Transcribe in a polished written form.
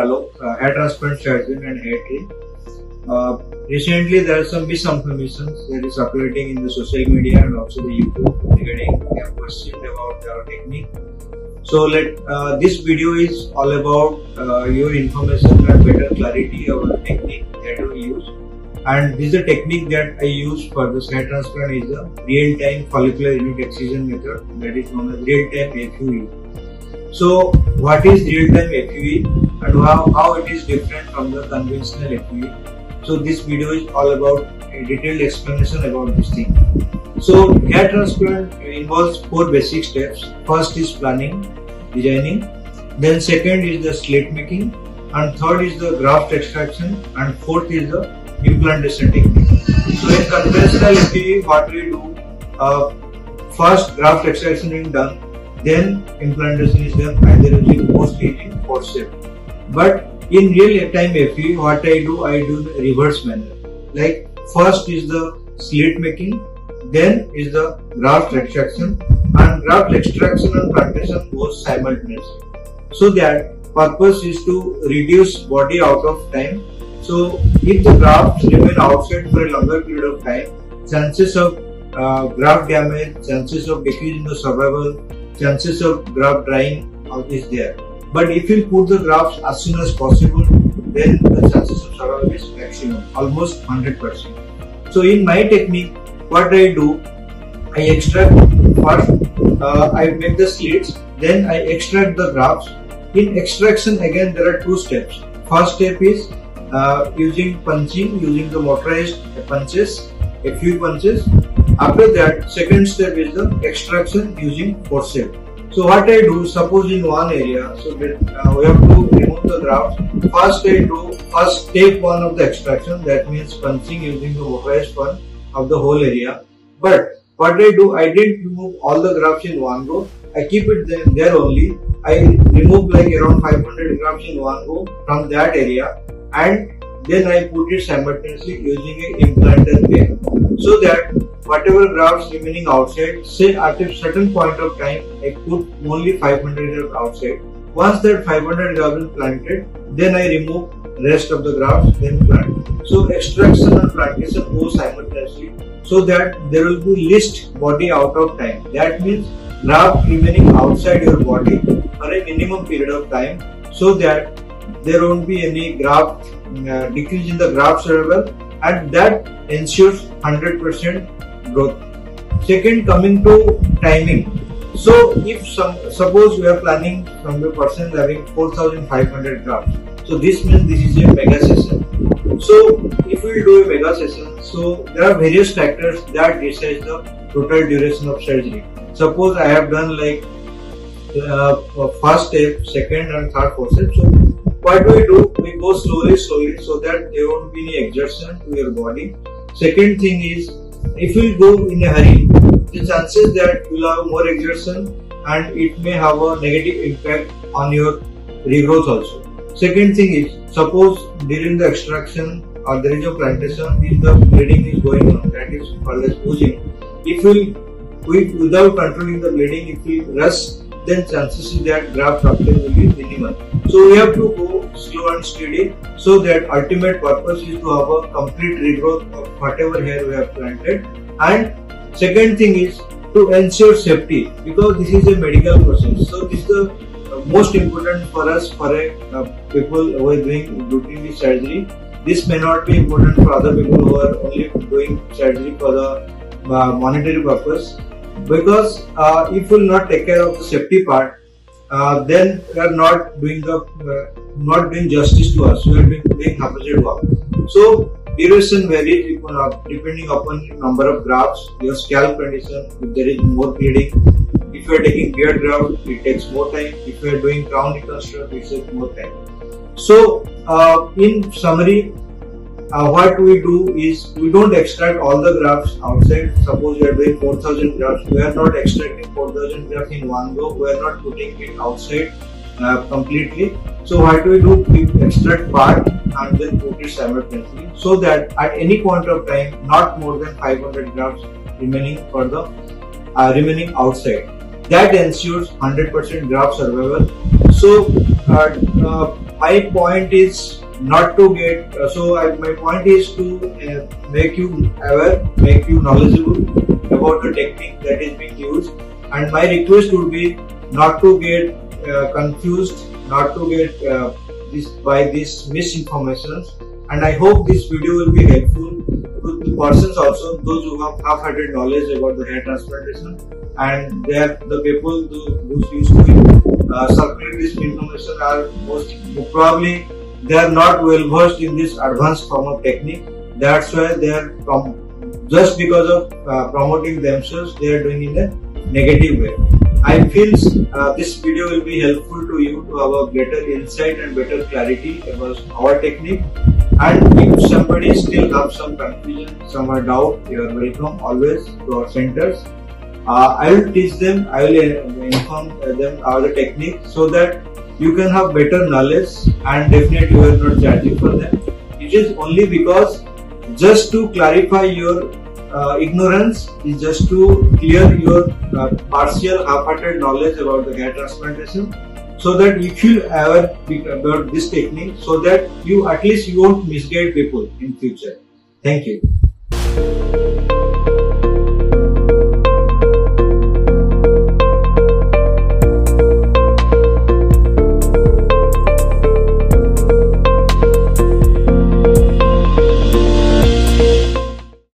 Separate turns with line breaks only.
Alok, hair transplant surgeon and hair tree. Recently, there are some misinformation that is circulating in the social media and also the YouTube regarding questions about our technique. So, this video is all about your information and better clarity of the technique that we use. And this is a technique that I use for the hair transplant is the real-time follicular unit excision method, that is known as real-time FUE. So, what is real-time FUE and how it is different from the conventional FUE? So, this video is all about a detailed explanation about this thing. So, hair transplant involves 4 basic steps. First is planning, designing, then second is the slit making, and third is the graft extraction, and fourth is the implantation technique. So, in conventional FUE, what we do, first graft extraction is done, then implantation is done, either using mostly using forceps. But in real-time FUE, what I do the reverse manner. Like first is the slit making, then is the graft extraction, and graft extraction and plantation goes simultaneously. So that purpose is to reduce body out of time. So if the grafts remain outside for a longer period of time, chances of graft damage, chances of decrease in the survival, chances of graft drying is there. But if you put the grafts as soon as possible, then the chances of survival is maximum, almost 100%. So in my technique, what I do, I extract first, I make the slits, then I extract the grafts. In extraction, again there are 2 steps. First step is using punching, using the motorized punches, FUE punches. After that, second step is the extraction using forceps. So what I do, suppose in one area, so that we have to remove the grafts. First I do step 1 of the extraction, that means punching using the motorized one of the whole area. But what I do, I didn't remove all the grafts in one go. I keep it there only. I remove like around 500 grafts in one go from that area, and then I put it simultaneously using an implanter way, so that whatever grafts remaining outside, say at a certain point of time, I put only 500 grafts outside. Once that 500 grafts is planted, then I remove rest of the grafts, then plant. So extraction and plantation go simultaneously, so that there will be least body out of time. That means graft remaining outside your body for a minimum period of time, so that there won't be any graft decrease in the graft survival, and that ensures 100% growth. Second, coming to timing. So if suppose we are planning from the person having 4,500 grafts, so this means this is a mega session. So if we do a mega session, so there are various factors that decide the total duration of surgery. Suppose I have done like first step, second and third forceps. So what do? We go slowly so that there won't be any exertion to your body. Second thing is, if you go in a hurry, the chances that you will have more exertion and it may have a negative impact on your regrowth also. Second thing is, suppose during the extraction or there is a plantation, if the bleeding is going on, that is called as oozing. If without controlling the bleeding, if we rush, then chances is that graft rupture will be minimal. So we have to go slow and steady, so that ultimate purpose is to have a complete regrowth of whatever hair we have planted. And second thing is to ensure safety, because this is a medical process. So this is the most important for us, for people who are doing routine surgery. This may not be important for other people who are only doing surgery for the monetary purpose. Because if we will not take care of the safety part, then we are not doing justice to us. We are doing opposite work. So duration varies depending upon the number of grafts, your scalp condition. If there is more bleeding, if you are taking beard graft, it takes more time. If you are doing crown reconstruction, it takes more time. So in summary, what we do is, we don't extract all the grafts outside. Suppose we are doing 4,000 grafts, we are not extracting 4,000 grafts in one go. We are not putting it outside completely. So what we do, we extract part and then put it simultaneously, so that at any point of time, not more than 500 grafts remaining for the remaining outside. That ensures 100% graft survival. So my point is not to get, my point is to make you aware, make you knowledgeable about the technique that is being used, and my request would be not to get confused, not to get this misinformations. And I hope this video will be helpful to the persons also, those who have half-hearted knowledge about the hair transplantation, and they are the people who used to circulate this information are probably they are not well versed in this advanced form of technique. That's why they are just because of promoting themselves, they are doing in a negative way. I feel this video will be helpful to you to have a better insight and better clarity about our technique. And if somebody still have some confusion, some doubt, you are welcome always to our centers. I will teach them, I will inform them about the technique so that you can have better knowledge, and definitely we are not charging for them. It is only because just to clarify your ignorance, is just to clear your partial half-hearted knowledge about the hair transplantation, so that you feel aware about this technique, so that you at least you won't misguide people in future. Thank you.